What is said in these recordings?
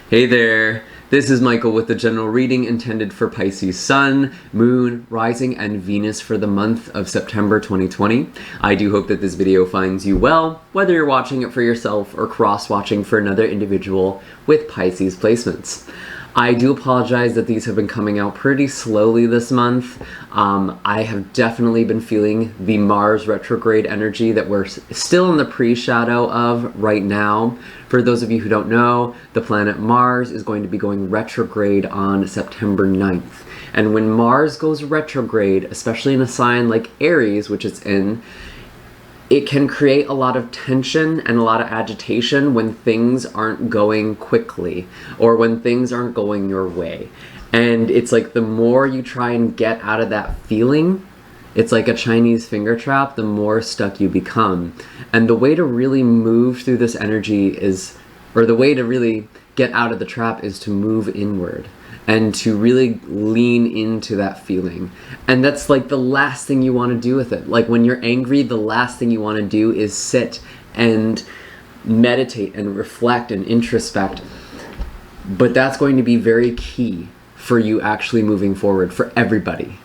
Hey there, this is Michael with the general reading intended for Pisces Sun, Moon, Rising, and Venus for the month of September 2020. I do hope that this video finds you well, whether you're watching it for yourself or cross-watching for another individual with Pisces placements. I do apologize that these have been coming out pretty slowly this month. I have definitely been feeling the Mars retrograde energy that we're still in the pre-shadow of right now. For those of you who don't know, the planet Mars is going to be going retrograde on September 9th. And when Mars goes retrograde, especially in a sign like Aries, which it's in, it can create a lot of tension and a lot of agitation when things aren't going quickly or when things aren't going your way. And it's like the more you try and get out of that feeling, it's like a Chinese finger trap, the more stuck you become. And the way to really move through this energy is, or the way to really get out of the trap is to move inward and to really lean into that feeling. And that's like the last thing you want to do with it. Like when you're angry, the last thing you want to do is sit and meditate and reflect and introspect. But that's going to be very key for you actually moving forward for everybody.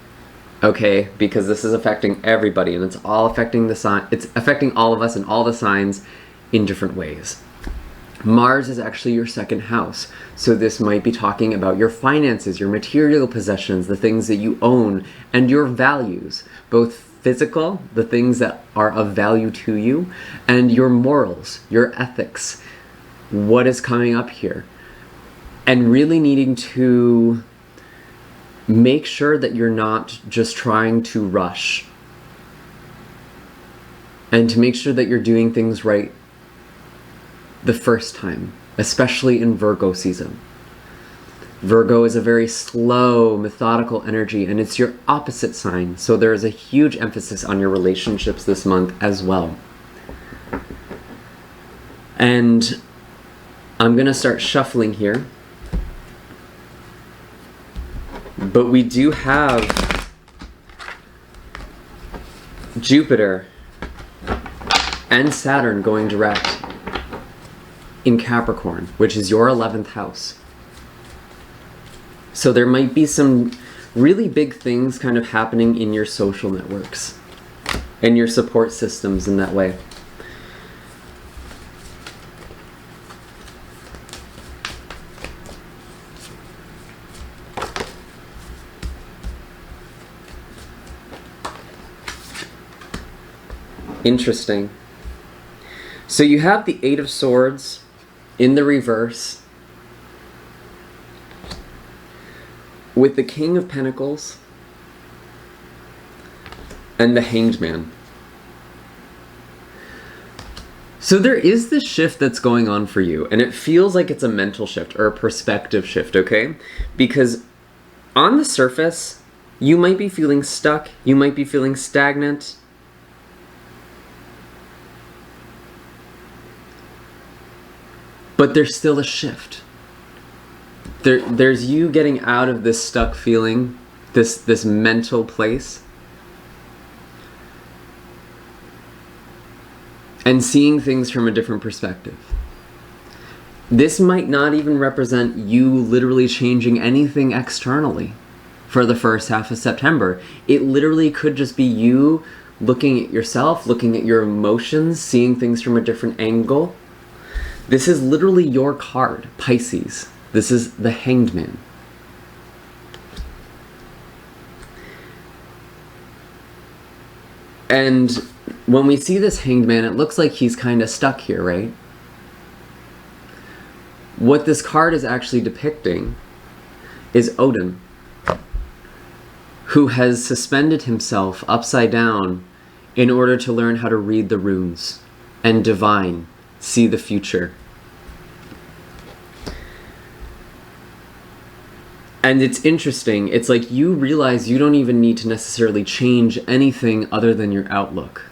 Okay? Because this is affecting everybody and it's all affecting the sign. It's affecting all of us and all the signs in different ways. Mars is actually your second house, so this might be talking about your finances, your material possessions, the things that you own, and your values, both physical, the things that are of value to you, and your morals, your ethics, what is coming up here. And really needing to make sure that you're not just trying to rush, and to make sure that you're doing things right the first time, especially in Virgo season. Virgo is a very slow, methodical energy, and it's your opposite sign, so there is a huge emphasis on your relationships this month as well. And I'm gonna start shuffling here, but we do have Jupiter and Saturn going direct in Capricorn, which is your 11th house. So there might be some really big things kind of happening in your social networks and your support systems in that way. Interesting. So you have the Eight of Swords in the reverse, with the King of Pentacles and the Hanged Man. So there is this shift that's going on for you, and it feels like it's a mental shift or a perspective shift, okay? Because on the surface, you might be feeling stuck, you might be feeling stagnant, but there's still a shift. There's you getting out of this stuck feeling, this mental place, and seeing things from a different perspective. This might not even represent you literally changing anything externally for the first half of September. It literally could just be you looking at yourself, looking at your emotions, seeing things from a different angle. This is literally your card, Pisces. This is the Hanged Man. And when we see this Hanged Man, it looks like he's kind of stuck here, right? What this card is actually depicting is Odin, who has suspended himself upside down in order to learn how to read the runes and divine. See the future. And it's interesting, it's like you realize you don't even need to necessarily change anything other than your outlook.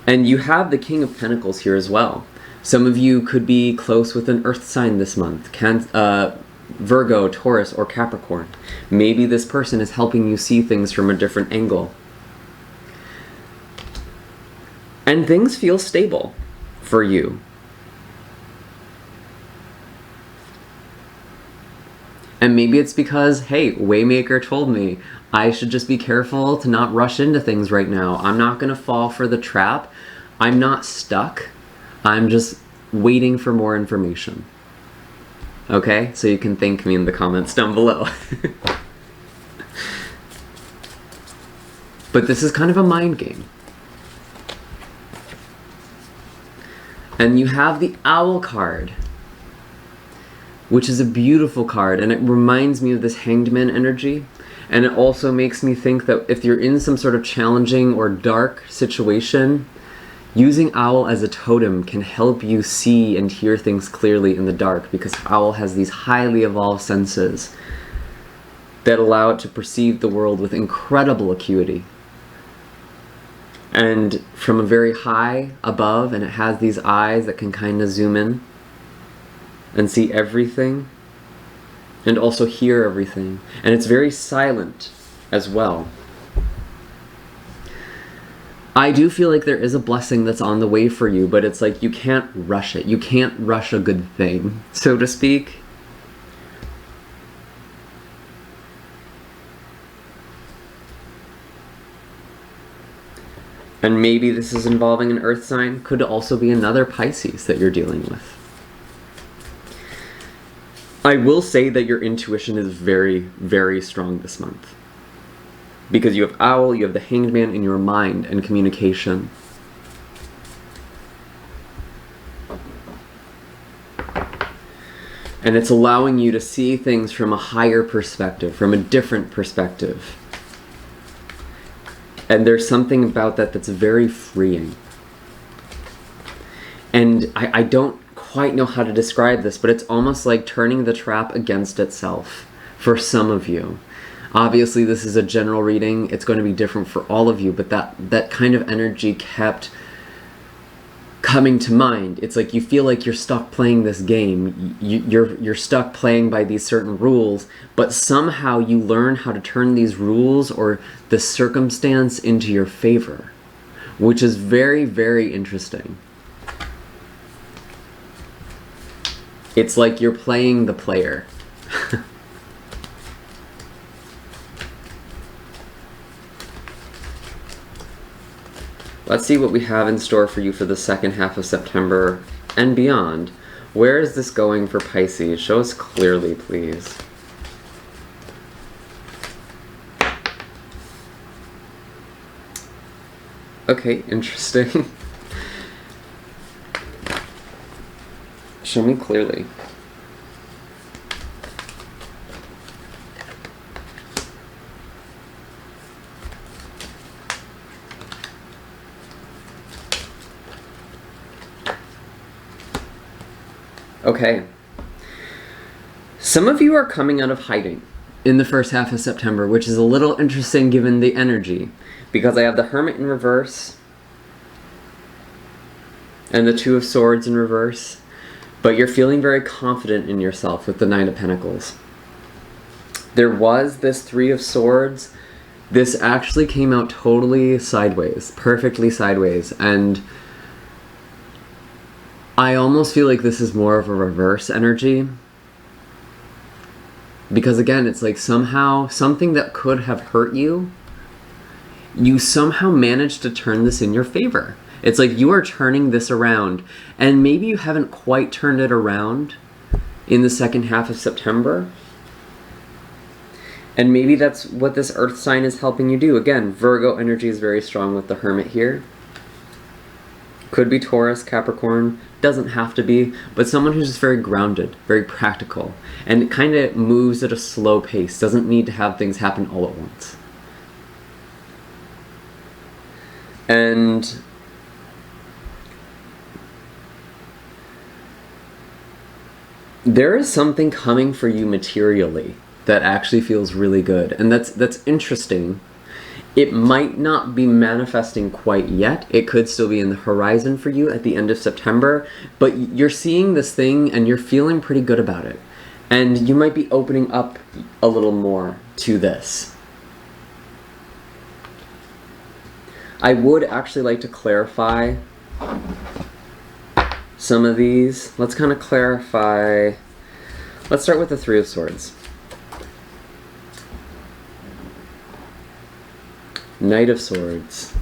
And you have the King of Pentacles here as well. Some of you could be close with an earth sign this month, Virgo, Taurus, or Capricorn. Maybe this person is helping you see things from a different angle. And things feel stable for you. And maybe it's because, hey, Waymaker told me I should just be careful to not rush into things right now. I'm not going to fall for the trap. I'm not stuck. I'm just waiting for more information. Okay? So you can thank me in the comments down below. But this is kind of a mind game. And you have the Owl card, which is a beautiful card, and it reminds me of this Hanged Man energy. And it also makes me think that if you're in some sort of challenging or dark situation, using Owl as a totem can help you see and hear things clearly in the dark, because Owl has these highly evolved senses that allow it to perceive the world with incredible acuity. And from a very high above, and it has these eyes that can kind of zoom in and see everything and also hear everything. And it's very silent as well. I do feel like there is a blessing that's on the way for you, but it's like you can't rush it. You can't rush a good thing, so to speak. And maybe this is involving an earth sign. Could also be another Pisces that you're dealing with. I will say that your intuition is very, very strong this month. Because you have Owl, you have the Hanged Man in your mind and communication. And it's allowing you to see things from a higher perspective, from a different perspective. And there's something about that that's very freeing. And I don't quite know how to describe this, but it's almost like turning the trap against itself for some of you. Obviously, this is a general reading. It's going to be different for all of you, but that kind of energy kept coming to mind. It's like you feel like you're stuck playing this game. You're stuck playing by these certain rules, but somehow you learn how to turn these rules or the circumstance into your favor, which is very, very interesting. It's like you're playing the player. Let's see what we have in store for you for the second half of September and beyond. Where is this going for Pisces? Show us clearly, please. Okay, interesting. Show me clearly. Okay. Some of you are coming out of hiding in the first half of September, which is a little interesting given the energy, because I have the Hermit in reverse and the Two of Swords in reverse, but you're feeling very confident in yourself with the Knight of Pentacles. There was this Three of Swords. This actually came out totally sideways, perfectly sideways, and I almost feel like this is more of a reverse energy. Because again, it's like somehow, something that could have hurt you, you somehow managed to turn this in your favor. It's like you are turning this around, and maybe you haven't quite turned it around in the second half of September. And maybe that's what this earth sign is helping you do. Again, Virgo energy is very strong with the Hermit here. Could be Taurus, Capricorn, doesn't have to be, but someone who's just very grounded, very practical, and kind of moves at a slow pace, doesn't need to have things happen all at once. And there is something coming for you materially that actually feels really good, and that's interesting. It might not be manifesting quite yet. It could still be in the horizon for you at the end of September, but you're seeing this thing and you're feeling pretty good about it. And you might be opening up a little more to this. I would actually like to clarify some of these. Let's kind of clarify. Let's start with the Three of Swords. Knight of Swords.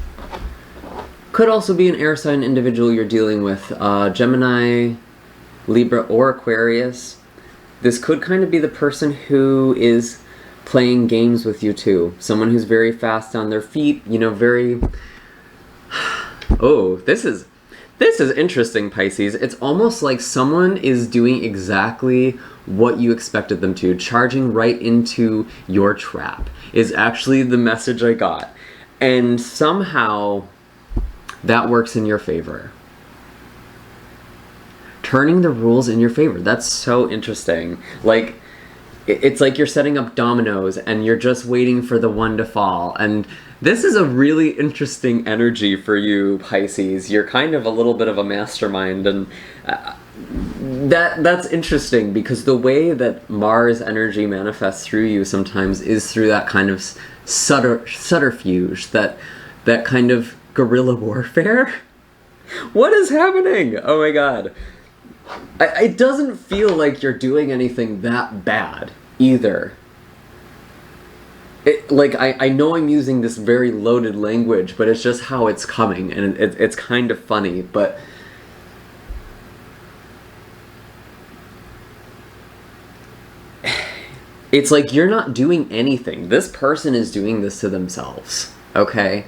Could also be an air sign individual you're dealing with. Gemini, Libra, or Aquarius. This could kind of be the person who is playing games with you too. Someone who's very fast on their feet, you know, very... Oh, this is interesting, Pisces. It's almost like someone is doing exactly what you expected them to. Charging right into your trap is actually the message I got. And somehow that works in your favor. Turning the rules in your favor. That's so interesting. Like, it's like you're setting up dominoes and you're just waiting for the one to fall. And this is a really interesting energy for you, Pisces. You're kind of a little bit of a mastermind, and that's interesting because the way that Mars energy manifests through you sometimes is through that kind of subterfuge, that kind of guerrilla warfare. What is happening? Oh my god. It doesn't feel like you're doing anything that bad either. Like, I know I'm using this very loaded language, but it's just how it's coming, and it's kind of funny, but... It's like you're not doing anything. This person is doing this to themselves, okay?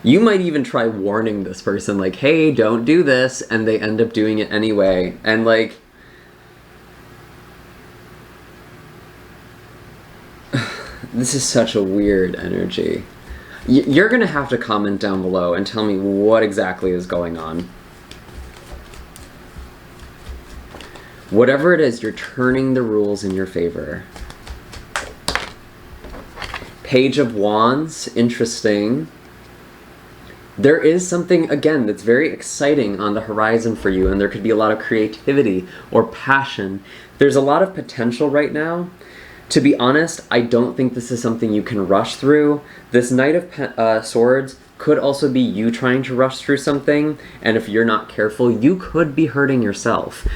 You might even try warning this person, like, hey, don't do this, and they end up doing it anyway, and like... This is such a weird energy. You're gonna have to comment down below and tell me what exactly is going on. Whatever it is, you're turning the rules in your favor. Page of Wands, interesting. There is something, again, that's very exciting on the horizon for you, and there could be a lot of creativity or passion. There's a lot of potential right now. To be honest, I don't think this is something you can rush through. This Knight of Swords could also be you trying to rush through something, and if you're not careful, you could be hurting yourself.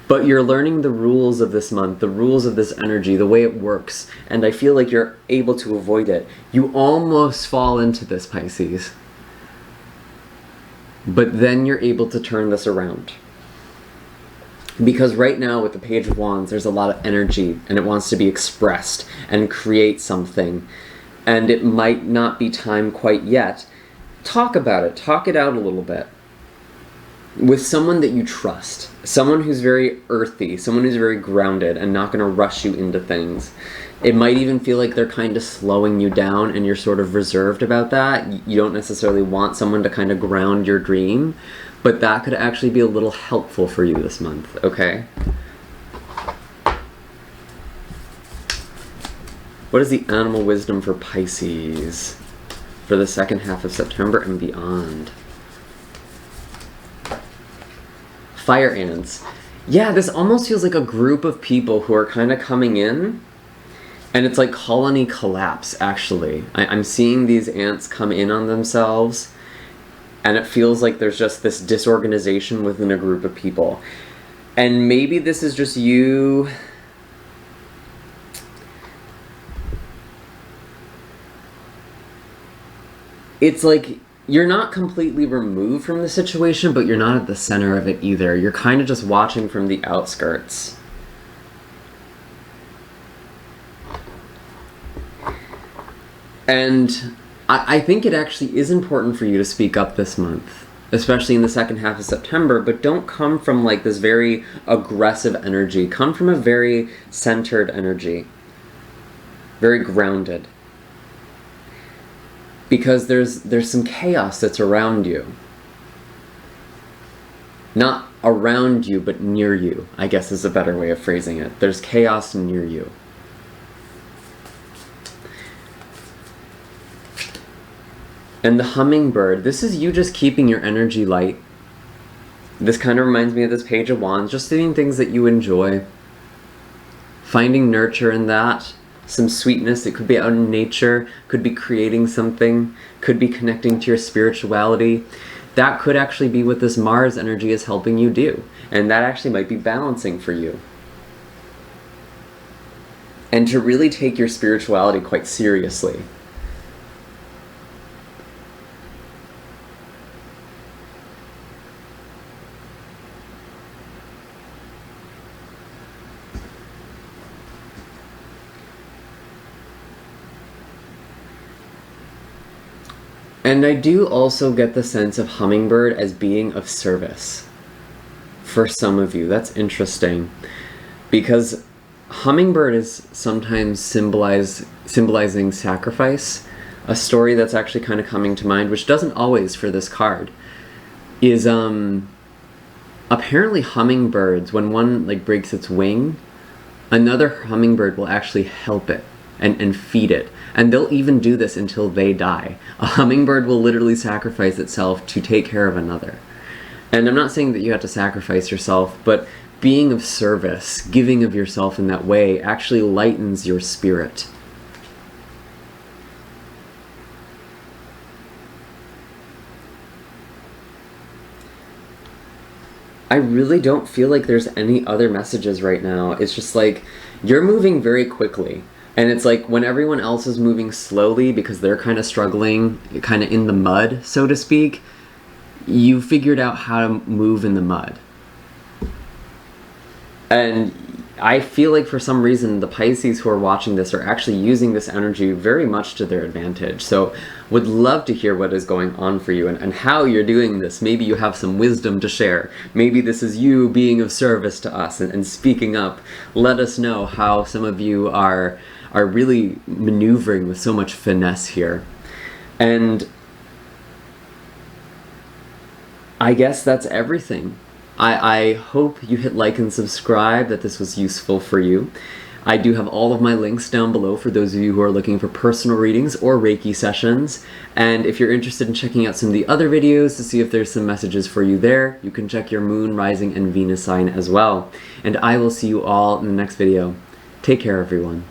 But you're learning the rules of this month, the rules of this energy, the way it works, and I feel like you're able to avoid it. You almost fall into this, Pisces. But then you're able to turn this around. Because right now with the Page of Wands, there's a lot of energy and it wants to be expressed and create something. And it might not be time quite yet. Talk about it. Talk it out a little bit. With someone that you trust. Someone who's very earthy. Someone who's very grounded and not going to rush you into things. It might even feel like they're kind of slowing you down and you're sort of reserved about that. You don't necessarily want someone to kind of ground your dream. But that could actually be a little helpful for you this month, okay? What is the animal wisdom for Pisces for the second half of September and beyond? Fire ants. Yeah, this almost feels like a group of people who are kind of coming in, and it's like colony collapse, actually. I'm seeing these ants come in on themselves, and it feels like there's just this disorganization within a group of people. And maybe this is just you... It's like you're not completely removed from the situation, but you're not at the center of it either. You're kind of just watching from the outskirts. And I think it actually is important for you to speak up this month, especially in the second half of September, but don't come from like this very aggressive energy. Come from a very centered energy, very grounded. Because there's some chaos that's around you. Not around you, but near you, I guess is a better way of phrasing it. There's chaos near you. And the hummingbird, this is you just keeping your energy light. This kind of reminds me of this Page of Wands, just doing things that you enjoy. Finding nurture in that, some sweetness. It could be out in nature, could be creating something, could be connecting to your spirituality. That could actually be what this Mars energy is helping you do. And that actually might be balancing for you. And to really take your spirituality quite seriously. And I do also get the sense of hummingbird as being of service for some of you. That's interesting, because hummingbird is sometimes symbolizing sacrifice. A story that's actually kind of coming to mind, which doesn't always for this card, is apparently hummingbirds, when one like breaks its wing, another hummingbird will actually help it and feed it. And they'll even do this until they die. A hummingbird will literally sacrifice itself to take care of another. And I'm not saying that you have to sacrifice yourself, but being of service, giving of yourself in that way, actually lightens your spirit. I really don't feel like there's any other messages right now. It's just like, you're moving very quickly. And it's like when everyone else is moving slowly because they're kind of struggling, kind of in the mud, so to speak, you figured out how to move in the mud. And I feel like for some reason the Pisces who are watching this are actually using this energy very much to their advantage. So would love to hear what is going on for you and how you're doing this. Maybe you have some wisdom to share. Maybe this is you being of service to us and speaking up. Let us know how some of you are really maneuvering with so much finesse here. And I guess that's everything. I hope you hit like and subscribe, that this was useful for you. I do have all of my links down below for those of you who are looking for personal readings or Reiki sessions. And if you're interested in checking out some of the other videos to see if there's some messages for you there, you can check your moon, rising, and Venus sign as well. And I will see you all in the next video. Take care, everyone.